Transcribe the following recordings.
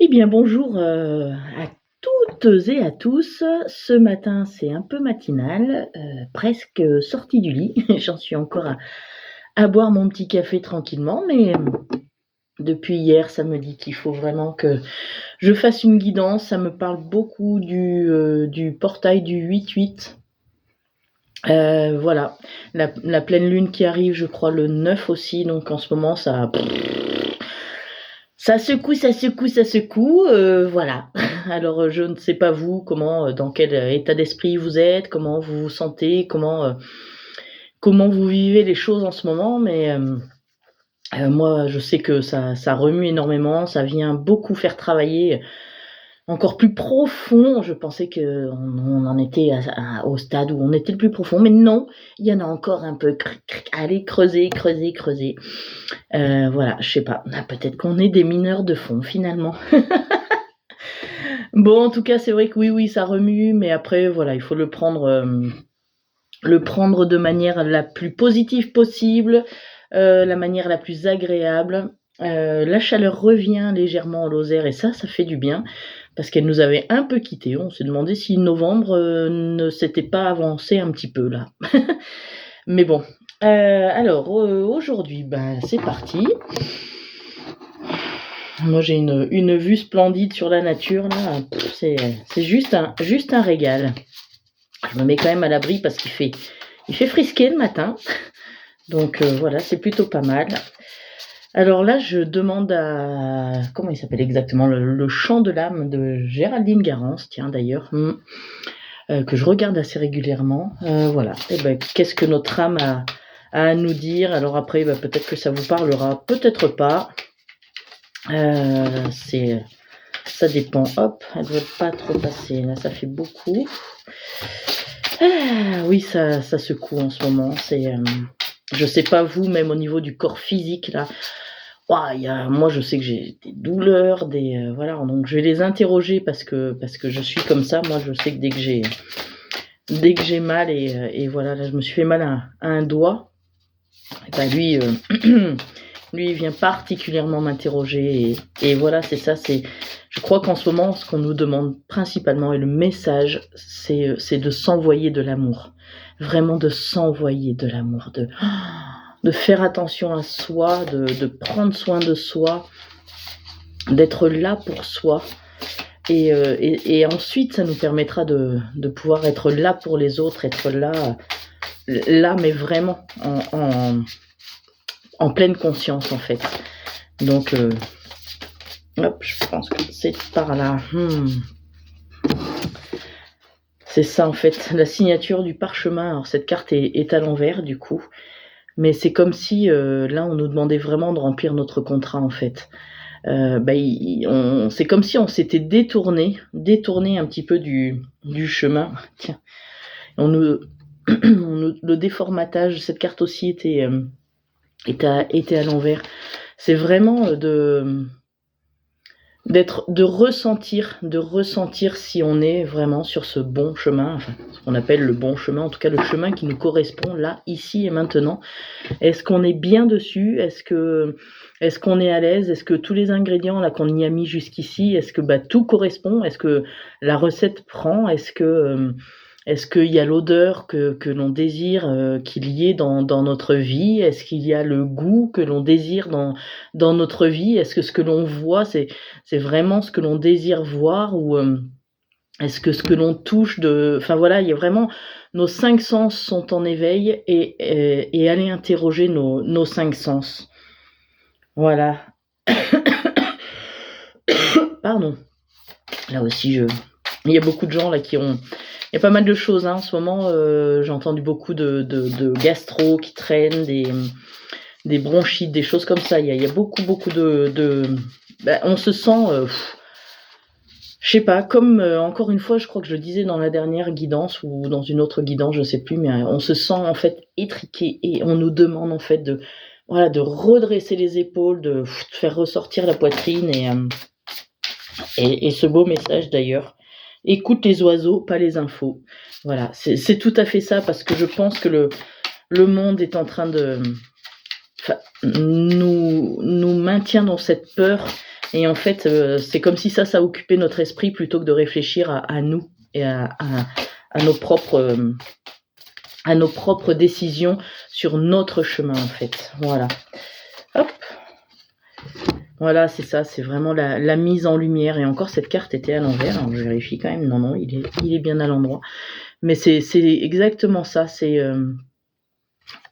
Eh bien bonjour, à toutes et à tous. Ce matin, c'est un peu matinal, presque sortie du lit. J'en suis encore à boire mon petit café tranquillement, mais depuis hier, ça me dit qu'il faut vraiment que je fasse une guidance. Ça me parle beaucoup du portail du 8-8. Voilà, la pleine lune qui arrive, je crois le 9 aussi, donc en ce moment ça secoue, ça secoue, ça secoue, voilà. Alors, je ne sais pas vous, comment, dans quel état d'esprit vous êtes, comment vous vous sentez, comment vous vivez les choses en ce moment, mais moi, je sais que ça remue énormément, ça vient beaucoup faire travailler encore plus profond. Je pensais qu'on en était au stade où on était le plus profond, mais non, il y en a encore un peu. Allez, creuser, creuser, creuser. Voilà, je sais pas, peut-être qu'on est des mineurs de fond finalement. Bon, en tout cas, c'est vrai que oui, ça remue, mais après, voilà, il faut le prendre de manière la plus positive possible, la manière la plus agréable. La chaleur revient légèrement en Lozère et ça fait du bien parce qu'elle nous avait un peu quittés. On s'est demandé si novembre ne s'était pas avancé un petit peu là. Mais bon, alors aujourd'hui, c'est parti. Moi, j'ai une vue splendide sur la nature là. C'est juste un régal. Je me mets quand même à l'abri parce qu'il fait frisquer le matin. Donc voilà, c'est plutôt pas mal. Alors là, je demande à... Comment il s'appelle exactement, le chant de l'âme de Géraldine Garance, tiens d'ailleurs, que je regarde assez régulièrement. Voilà, et qu'est-ce que notre âme a à nous dire. Alors après, peut-être que ça vous parlera, peut-être pas. Ça dépend. Hop, elle ne doit pas trop passer. Là, ça fait beaucoup. Oui, ça secoue en ce moment. Je sais pas vous, même au niveau du corps physique là. Moi, je sais que j'ai des douleurs, voilà. Donc, je vais les interroger parce que je suis comme ça. Moi, je sais que dès que j'ai mal et voilà, là, je me suis fait mal à un doigt. Et lui, il vient particulièrement m'interroger et voilà, c'est ça. Je crois qu'en ce moment, ce qu'on nous demande principalement et le message, c'est de s'envoyer de l'amour, vraiment de s'envoyer de l'amour, de faire attention à soi, de prendre soin de soi, d'être là pour soi. Et ensuite, ça nous permettra de pouvoir être là pour les autres, être là, mais vraiment en pleine conscience en fait. Donc, hop, je pense que c'est par là. C'est ça en fait, la signature du parchemin. Alors cette carte est à l'envers du coup, mais c'est comme si là on nous demandait vraiment de remplir notre contrat en fait. C'est comme si on s'était détourné un petit peu du chemin. Tiens, le déformatage, cette carte aussi était à l'envers. C'est vraiment de ressentir si on est vraiment sur ce bon chemin, enfin, ce qu'on appelle le bon chemin, en tout cas le chemin qui nous correspond là, ici et maintenant. Est-ce qu'on est bien dessus? Est-ce qu'on est à l'aise? Est-ce que tous les ingrédients là qu'on y a mis jusqu'ici, est-ce que tout correspond? Est-ce que la recette prend? Est-ce qu'il y a l'odeur que l'on désire qu'il y ait dans notre vie? Est-ce qu'il y a le goût que l'on désire dans notre vie? Est-ce que ce que l'on voit, c'est vraiment ce que l'on désire voir? Ou est-ce que ce que l'on touche Enfin voilà, il y a vraiment... Nos 5 sens sont en éveil et aller interroger nos 5 sens. Voilà. Pardon. Là aussi, il y a beaucoup de gens là qui ont... Il y a pas mal de choses en ce moment. J'ai entendu beaucoup de gastro qui traînent, des bronchites, des choses comme ça. Il y a beaucoup on se sent, je sais pas, comme encore une fois, je crois que je le disais dans la dernière guidance ou dans une autre guidance, je sais plus, mais on se sent en fait étriqué et on nous demande en fait de redresser les épaules, de faire ressortir la poitrine et ce beau message d'ailleurs. Écoute les oiseaux, pas les infos. Voilà, c'est tout à fait ça, parce que je pense que le monde est en train de nous maintient dans cette peur Et en fait, c'est comme si ça occupait notre esprit plutôt que de réfléchir à nous et à nos propres décisions sur notre chemin, en fait. Voilà. Hop. Voilà, c'est ça, c'est vraiment la mise en lumière. Et encore, cette carte était à l'envers. Alors, je vérifie quand même. Non, il est bien à l'endroit. Mais c'est exactement ça. C'est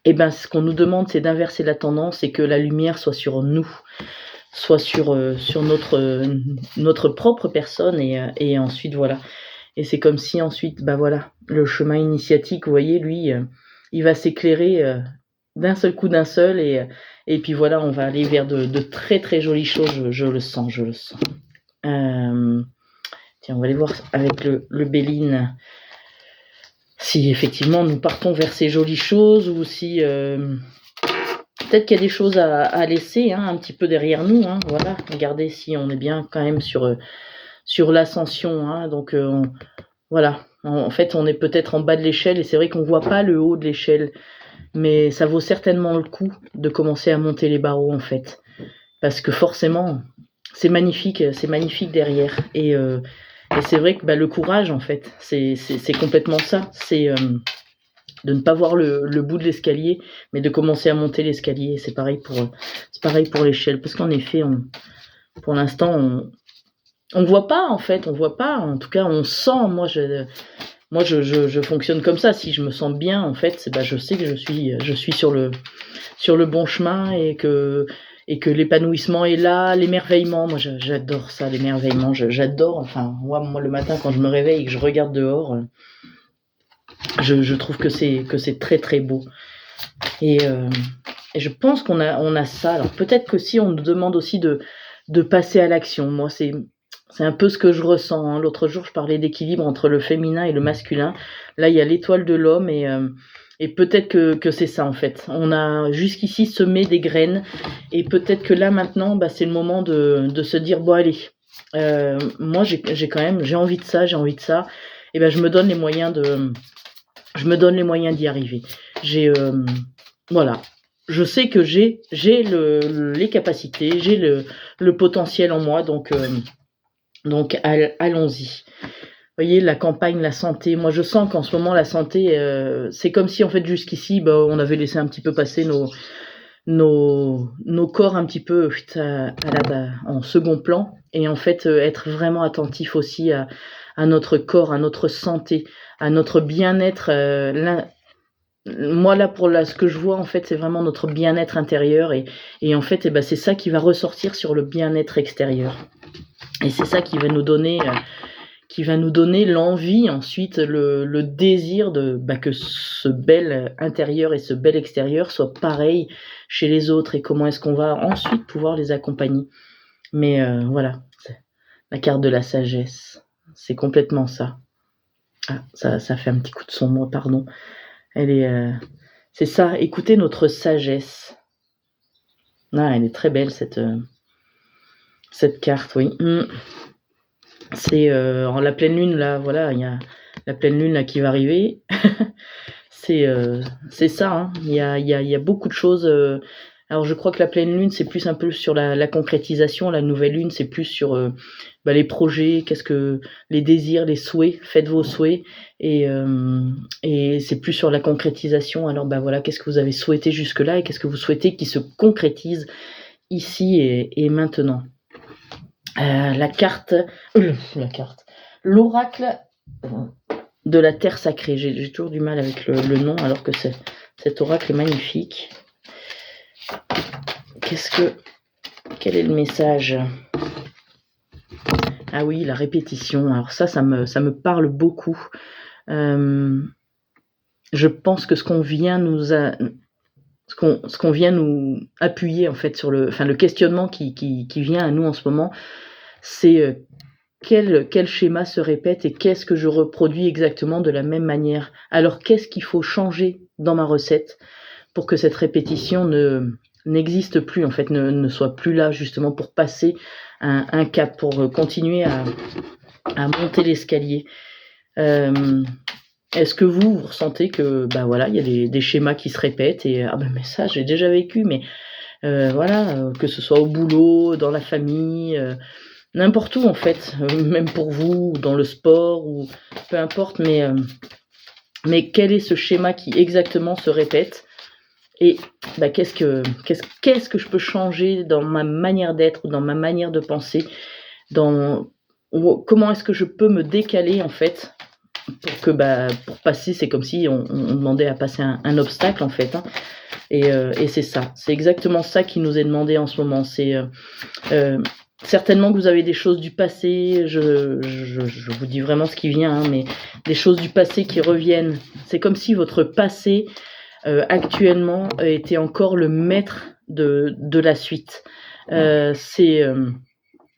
ce qu'on nous demande, c'est d'inverser la tendance et que la lumière soit sur nous, soit sur notre propre personne. Et ensuite, voilà. Et c'est comme si ensuite, voilà, le chemin initiatique, vous voyez, lui, il va s'éclairer d'un seul coup, et puis voilà, on va aller vers de très très jolies choses, je le sens. Tiens, on va aller voir avec le Béline si effectivement nous partons vers ces jolies choses, ou si peut-être qu'il y a des choses à laisser un petit peu derrière nous. Voilà, regardez si on est bien quand même sur l'ascension. Donc voilà, en fait, on est peut-être en bas de l'échelle, et c'est vrai qu'on voit pas le haut de l'échelle, mais ça vaut certainement le coup de commencer à monter les barreaux, en fait, parce que forcément, c'est magnifique derrière. Et c'est vrai que le courage, en fait, c'est complètement ça. C'est de ne pas voir le bout de l'escalier, mais de commencer à monter l'escalier. C'est pareil pour l'échelle, parce qu'en effet, pour l'instant, on voit pas, en fait, en tout cas, on sent. Moi, je fonctionne comme ça. Si je me sens bien, en fait, je sais que je suis sur le bon chemin, et que l'épanouissement est là, l'émerveillement. Moi, j'adore ça, l'émerveillement. J'adore. Enfin, moi, le matin, quand je me réveille et que je regarde dehors, je trouve que c'est très très beau. Et je pense qu'on a ça. Alors peut-être que si on nous demande aussi de passer à l'action, moi c'est un peu ce que je ressens. L'autre jour, je parlais d'équilibre entre le féminin et le masculin. Là, il y a l'étoile de l'homme, et peut-être que c'est ça, en fait. On a jusqu'ici semé des graines, et peut-être que là, maintenant, c'est le moment de se dire, bon, allez, moi, j'ai envie de ça, et je me donne les moyens d'y arriver. Voilà. Je sais que j'ai les capacités, j'ai le potentiel en moi, donc allons-y. Vous voyez, la campagne, la santé. Moi, je sens qu'en ce moment, la santé, c'est comme si, en fait, jusqu'ici, on avait laissé un petit peu passer nos corps un petit peu en second plan. Et en fait, être vraiment attentif aussi à notre corps, à notre santé, à notre bien-être. Moi, là, ce que je vois, en fait, c'est vraiment notre bien-être intérieur. Et en fait, c'est ça qui va ressortir sur le bien-être extérieur. Et c'est ça qui va nous donner l'envie, ensuite le désir que ce bel intérieur et ce bel extérieur soient pareils chez les autres, et comment est-ce qu'on va ensuite pouvoir les accompagner. Mais voilà, c'est la carte de la sagesse, c'est complètement ça. Ça fait un petit coup de son, moi, pardon. C'est ça, écoutez notre sagesse. Elle est très belle, cette carte, oui. C'est en la pleine lune, là, voilà, il y a la pleine lune là qui va arriver. C'est ça, il y a beaucoup de choses. Alors je crois que la pleine lune, c'est plus un peu sur la concrétisation. La nouvelle lune, c'est plus sur les projets, les désirs, les souhaits. Faites vos souhaits, et c'est plus sur la concrétisation. Alors voilà, qu'est-ce que vous avez souhaité jusque-là, et qu'est-ce que vous souhaitez qui se concrétise ici et maintenant. L'oracle de la terre sacrée. J'ai toujours du mal avec le nom, alors que cet oracle est magnifique. Quel est le message? Ah oui, la répétition. Alors ça me parle beaucoup. Je pense que ce qu'on vient nous appuyer, en fait, sur le questionnement qui vient à nous en ce moment, c'est quel schéma se répète, et qu'est-ce que je reproduis exactement de la même manière. Alors qu'est-ce qu'il faut changer dans ma recette pour que cette répétition n'existe plus, en fait, ne soit plus là, justement, pour passer un cap, pour continuer à monter l'escalier. Est-ce que vous ressentez que voilà, il y a des schémas qui se répètent, et mais ça j'ai déjà vécu, mais voilà, que ce soit au boulot, dans la famille, n'importe où en fait, même pour vous, ou dans le sport ou peu importe, mais quel est ce schéma qui exactement se répète? Et bah, qu'est-ce que je peux changer dans ma manière d'être, dans ma manière de penser, comment est-ce que je peux me décaler en fait pour passer, c'est comme si on demandait à passer un obstacle en fait, hein. Et c'est ça, c'est exactement ça qui nous est demandé en ce moment. Certainement que vous avez des choses du passé, je vous dis vraiment ce qui vient, hein, mais des choses du passé qui reviennent. C'est comme si votre passé actuellement était encore le maître de la suite.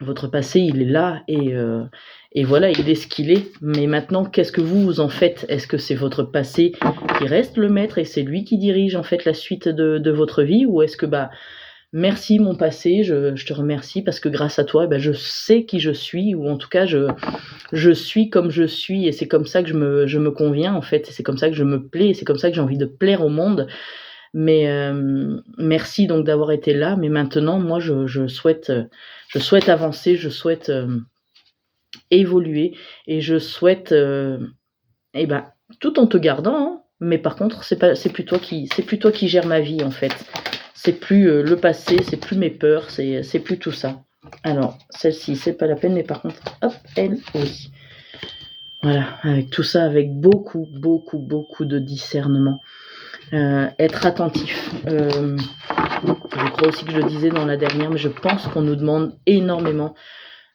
Votre passé, il est là et voilà, il est ce qu'il est. Mais maintenant, qu'est-ce que vous en faites? Est-ce que c'est votre passé qui reste le maître et c'est lui qui dirige en fait la suite de votre vie? Ou est-ce que merci mon passé, je te remercie parce que grâce à toi, je sais qui je suis, ou en tout cas je suis comme je suis et c'est comme ça que je me conviens en fait, et c'est comme ça que je me plais, et c'est comme ça que j'ai envie de plaire au monde. Mais merci donc d'avoir été là. Mais maintenant, moi, je souhaite avancer, je souhaite évoluer et je souhaite, tout en te gardant, hein, mais par contre, c'est plus toi qui gères ma vie en fait. C'est plus le passé, c'est plus mes peurs, c'est plus tout ça. Alors, celle-ci, c'est pas la peine, mais par contre, hop, elle, oui. Voilà, avec tout ça, avec beaucoup, beaucoup, beaucoup de discernement. Être attentif. Je crois aussi que je le disais dans la dernière, mais je pense qu'on nous demande énormément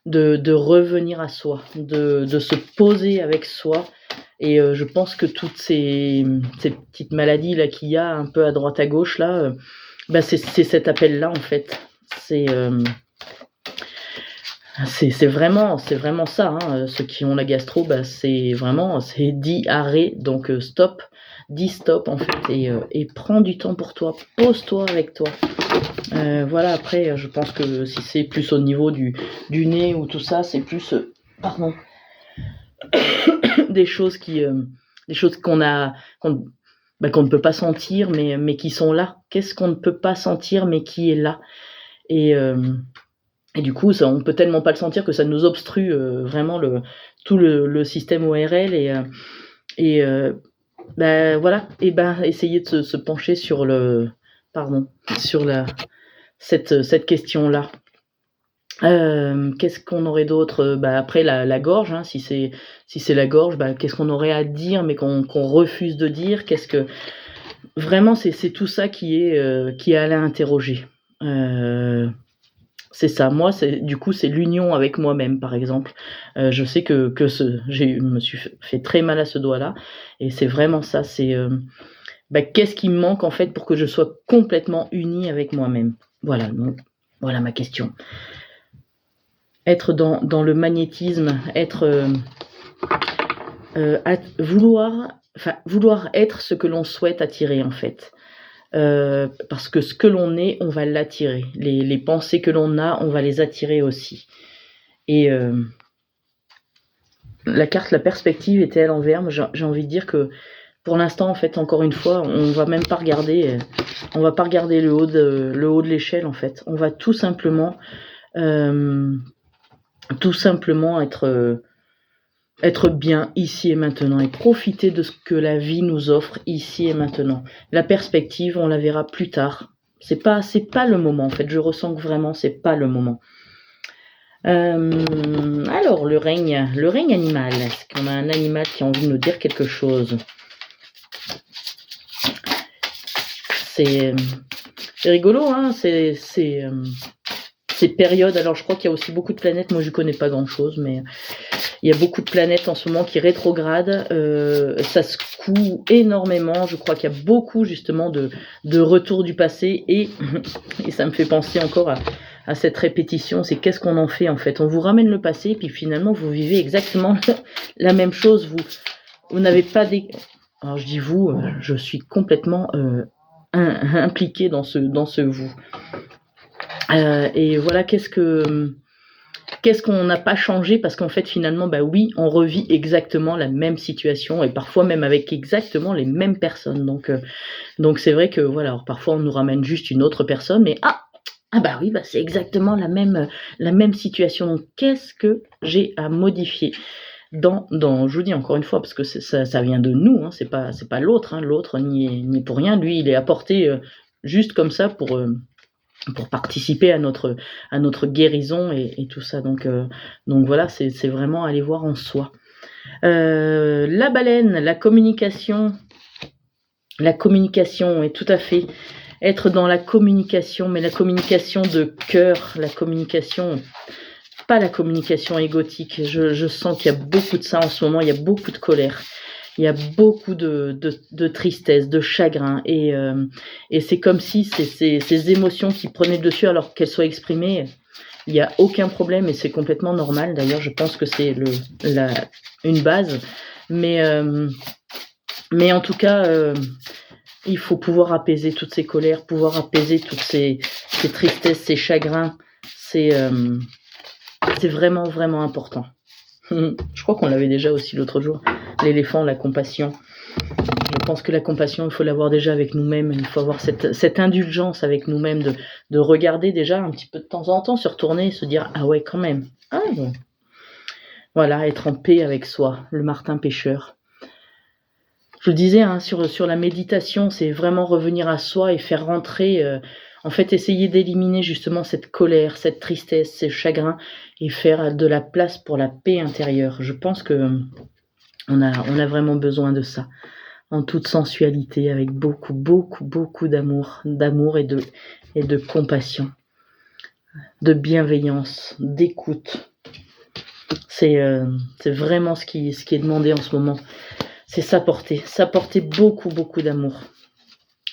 de revenir à soi, de se poser avec soi. Et je pense que toutes ces petites maladies là qu'il y a un peu à droite à gauche là, c'est cet appel là en fait. C'est vraiment ça, hein. Ceux qui ont la gastro, c'est dit arrêt, donc stop, dis stop en fait, et prends du temps pour toi, pose-toi avec toi. Voilà, après je pense que si c'est plus au niveau du nez ou tout ça, c'est plus pardon des choses qu'on ne peut pas sentir mais qui sont là. Qu'est-ce qu'on ne peut pas sentir mais qui est là? Et du coup, ça, on peut tellement pas le sentir que ça nous obstrue vraiment tout le système ORL voilà, essayer de se pencher sur cette question-là. Qu'est-ce qu'on aurait d'autre? Après la gorge, hein, si c'est la gorge, qu'est-ce qu'on aurait à dire mais qu'on refuse de dire? Vraiment, c'est tout ça qui est à l'interroger. C'est ça. Moi, c'est l'union avec moi-même, par exemple. Je sais que je me suis fait très mal à ce doigt-là, et c'est vraiment ça. C'est qu'est-ce qui me manque en fait pour que je sois complètement unie avec moi-même? Voilà. Donc, voilà ma question. Être dans le magnétisme, être vouloir être ce que l'on souhaite attirer en fait. Parce que ce que l'on est, on va l'attirer. Les pensées que l'on a, on va les attirer aussi. Et la carte, la perspective était à l'envers, mais j'ai envie de dire que pour l'instant, en fait, encore une fois, on va même pas regarder, le haut de l'échelle en fait. On va tout simplement être bien ici et maintenant et profiter de ce que la vie nous offre ici et maintenant. La perspective, on la verra plus tard. C'est pas le moment en fait. Je ressens que vraiment c'est pas le moment. Alors le règne animal. Est-ce qu'on a un animal qui a envie de nous dire quelque chose? C'est rigolo, hein. Ces périodes. Alors je crois qu'il y a aussi beaucoup de planètes. Moi je connais pas grand chose, mais il y a beaucoup de planètes en ce moment qui rétrogradent. Ça secoue énormément. Je crois qu'il y a beaucoup justement de retour du passé et ça me fait penser encore à cette répétition. C'est qu'est-ce qu'on en fait en fait? On vous ramène le passé et puis finalement vous vivez exactement la même chose. Vous n'avez pas Alors je dis vous, je suis complètement impliquée dans ce vous. Et voilà, qu'est-ce que qu'est-ce qu'on n'a pas changé parce qu'en fait, finalement, bah oui, on revit exactement la même situation et parfois même avec exactement les mêmes personnes. Donc c'est vrai que voilà, alors parfois on nous ramène juste une autre personne, mais bah oui, bah c'est exactement la même situation. Donc qu'est-ce que j'ai à modifier je vous dis encore une fois, parce que ça vient de nous, hein, c'est pas l'autre, hein, l'autre n'y est pour rien. Lui, il est apporté juste comme ça pour participer à notre guérison et tout ça. Donc voilà, c'est vraiment aller voir en soi. La baleine, la communication, est tout à fait être dans la communication, mais la communication de cœur, la communication, pas la communication égotique. Je sens qu'il y a beaucoup de ça en ce moment, il y a beaucoup de colère. Il y a beaucoup de tristesse, de chagrin, et c'est comme si ces émotions qui prenaient le dessus alors qu'elles soient exprimées, il n'y a aucun problème et c'est complètement normal. D'ailleurs, je pense que c'est une base, mais en tout cas, il faut pouvoir apaiser toutes ces colères, pouvoir apaiser toutes ces tristesses, ces chagrins. C'est vraiment, vraiment important. Je crois qu'on l'avait déjà aussi l'autre jour. L'éléphant, la compassion. Je pense que la compassion, il faut l'avoir déjà avec nous-mêmes. Il faut avoir cette indulgence avec nous-mêmes de regarder déjà un petit peu de temps en temps, se retourner et se dire « Ah ouais, quand même. Ah ouais. » Voilà, être en paix avec soi, le Martin pêcheur. Je le disais, hein, sur la méditation, c'est vraiment revenir à soi et faire rentrer... en fait, essayer d'éliminer justement cette colère, cette tristesse, ces chagrins et faire de la place pour la paix intérieure. Je pense que on a vraiment besoin de ça, en toute sensualité, avec beaucoup, beaucoup, beaucoup d'amour et de compassion, de bienveillance, d'écoute. C'est vraiment ce qui est demandé en ce moment. C'est s'apporter beaucoup, beaucoup d'amour.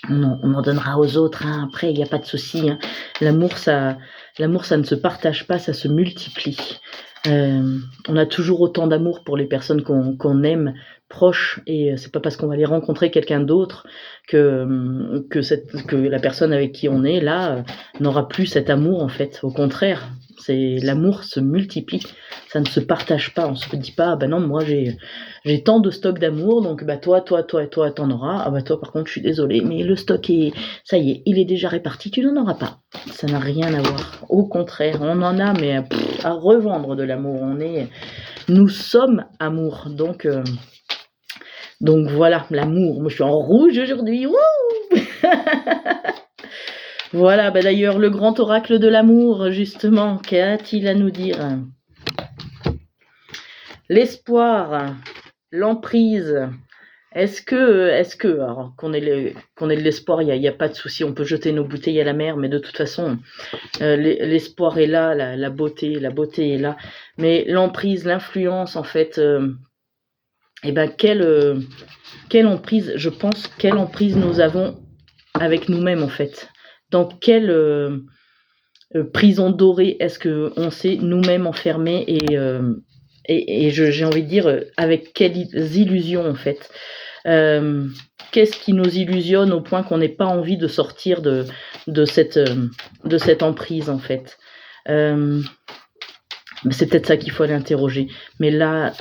On en donnera aux autres, hein. Après il n'y a pas de souci, hein. L'amour ça ne se partage pas, ça se multiplie. On a toujours autant d'amour pour les personnes qu'on aime proches, et c'est pas parce qu'on va aller rencontrer quelqu'un d'autre que la personne avec qui on est là n'aura plus cet amour. En fait, au contraire, l'amour se multiplie, ça ne se partage pas. On se dit pas bah non, moi j'ai tant de stock d'amour, donc bah toi et toi t'en auras. Ah bah toi par contre je suis désolée, mais le stock ça y est, il est déjà réparti, tu n'en auras pas. Ça n'a rien à voir. Au contraire, on en a, mais à revendre de l'amour. Nous sommes amour, donc voilà, l'amour. Moi je suis en rouge aujourd'hui. Wouh. Voilà, bah d'ailleurs le grand oracle de l'amour, justement, qu'a-t-il à nous dire? L'espoir, l'emprise. Est-ce que alors qu'on ait de l'espoir, il y a pas de souci, on peut jeter nos bouteilles à la mer, mais de toute façon, l'espoir est là, la beauté est là. Mais l'emprise, l'influence, en fait, quelle emprise, je pense, quelle emprise nous avons avec nous-mêmes, en fait. Dans quelle prison dorée est-ce qu'on s'est nous-mêmes enfermés, et j'ai envie de dire, avec quelles illusions, en fait. Qu'est-ce qui nous illusionne au point qu'on n'ait pas envie de sortir de cette emprise, en fait. C'est peut-être ça qu'il faut aller interroger. Mais là,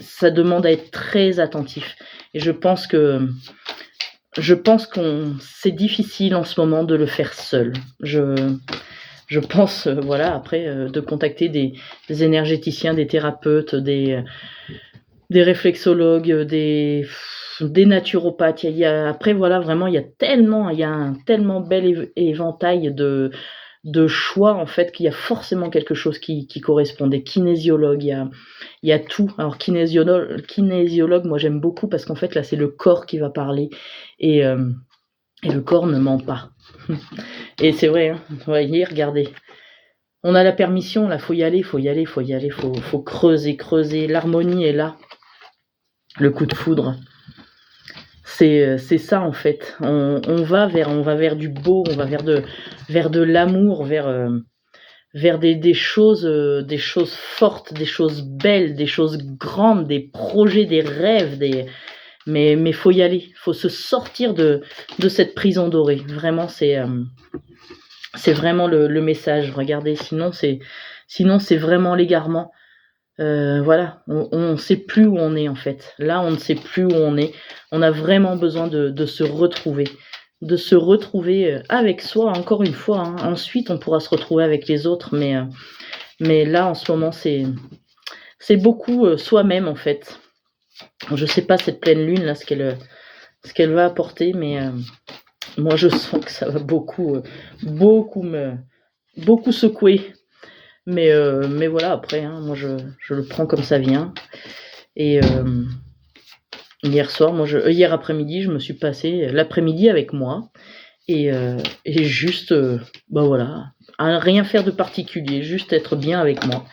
ça demande à être très attentif. Et je pense que c'est difficile en ce moment de le faire seul. Je pense, voilà, après, de contacter des énergéticiens, des thérapeutes, des réflexologues, des naturopathes. Après, voilà, vraiment, il y a un tellement bel éventail de choix, en fait, qu'il y a forcément quelque chose qui correspond. Des kinésiologues, il y a tout. Alors, kinésiologue, moi, j'aime beaucoup parce qu'en fait, là, c'est le corps qui va parler. Et le corps ne ment pas. Et c'est vrai, hein, vous voyez, regardez. On a la permission, là, faut y aller, faut creuser. L'harmonie est là. Le coup de foudre. C'est ça, en fait. On va vers du beau, on va vers de l'amour, vers des choses fortes, des choses belles, des choses grandes, des projets, des rêves, mais faut y aller, faut se sortir de cette prison dorée. Vraiment, c'est vraiment le message. Regardez, sinon Sinon, c'est vraiment l'égarement. Voilà, on sait plus où on est, en fait. Là, on ne sait plus où on est. On a vraiment besoin de se retrouver. De se retrouver, avec soi, encore une fois, hein. Ensuite, on pourra se retrouver avec les autres, mais là, en ce moment, c'est beaucoup, soi-même, en fait. Je sais pas cette pleine lune là, ce qu'elle va apporter, mais moi je sens que ça va beaucoup beaucoup secouer. Mais voilà, après, hein, moi je le prends comme ça vient. Et hier après-midi, je me suis passé l'après-midi avec moi et juste, bah voilà, à rien faire de particulier, juste être bien avec moi.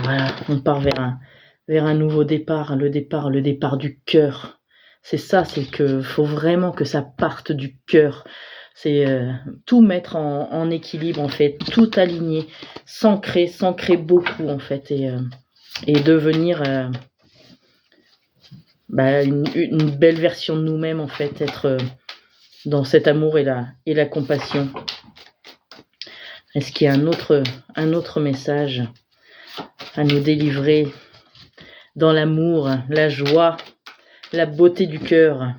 Voilà, on part vers un nouveau départ, le départ du cœur. C'est ça, c'est que faut vraiment que ça parte du cœur. C'est tout mettre en équilibre, en fait, tout aligner, s'ancrer beaucoup, en fait, et devenir une belle version de nous-mêmes, en fait, être dans cet amour et la compassion. Est-ce qu'il y a un autre message à nous délivrer dans l'amour, la joie, la beauté du cœur?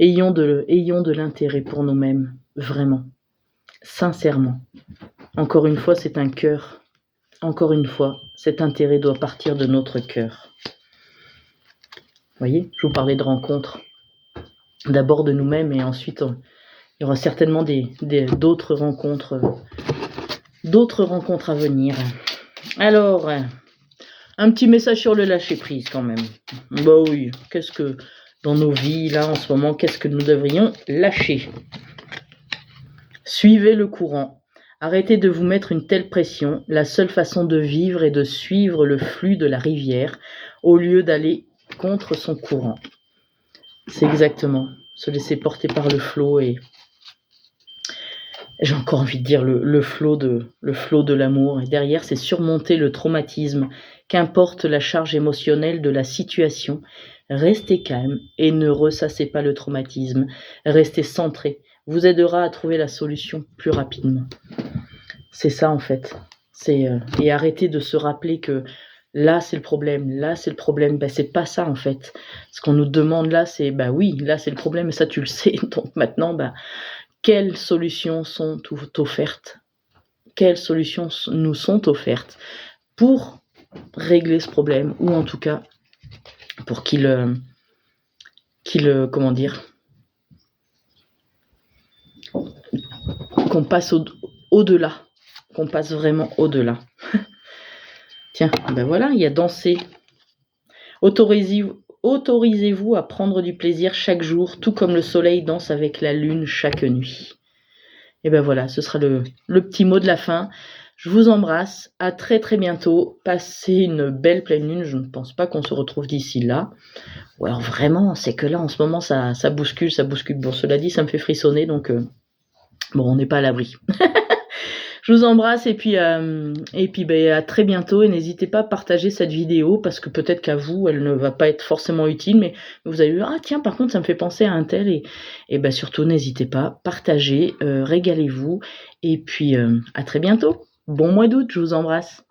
Ayons de l'intérêt pour nous-mêmes, vraiment, sincèrement. Encore une fois, c'est un cœur. Encore une fois, cet intérêt doit partir de notre cœur. Vous voyez, je vous parlais de rencontres. D'abord de nous-mêmes et ensuite, il y aura certainement d'autres rencontres à venir. Alors, un petit message sur le lâcher-prise quand même. Bah oui, qu'est-ce que, dans nos vies, là, en ce moment, qu'est-ce que nous devrions lâcher? Suivez le courant. Arrêtez de vous mettre une telle pression. La seule façon de vivre est de suivre le flux de la rivière au lieu d'aller contre son courant. C'est exactement se laisser porter par le flot et j'ai encore envie de dire le flot de l'amour. Et derrière, c'est surmonter le traumatisme. Qu'importe la charge émotionnelle de la situation, restez calme et ne ressassez pas le traumatisme. Restez centré. Vous aidera à trouver la solution plus rapidement. C'est ça en fait. Et arrêtez de se rappeler que là c'est le problème, Ben, c'est pas ça en fait. Ce qu'on nous demande là, c'est bah oui, là c'est le problème, et ça tu le sais. Donc maintenant, quelles solutions sont offertes? Quelles solutions nous sont offertes pour régler ce problème, ou en tout cas pour comment dire, qu'on passe au-delà, qu'on passe vraiment au-delà. Tiens, ben voilà, il y a danser. Autorisez-vous à prendre du plaisir chaque jour, tout comme le soleil danse avec la lune chaque nuit. Et ben voilà, ce sera le petit mot de la fin. Je vous embrasse, à très très bientôt. Passez une belle pleine lune, je ne pense pas qu'on se retrouve d'ici là. Ou alors vraiment, c'est que là en ce moment ça bouscule. Bon, cela dit, ça me fait frissonner, donc bon, on n'est pas à l'abri. Je vous embrasse et puis à très bientôt, et n'hésitez pas à partager cette vidéo parce que peut-être qu'à vous elle ne va pas être forcément utile, mais vous allez dire ah tiens, par contre ça me fait penser à un tel, et surtout n'hésitez pas, partagez, régalez-vous, et puis à très bientôt. Bon mois d'août, je vous embrasse.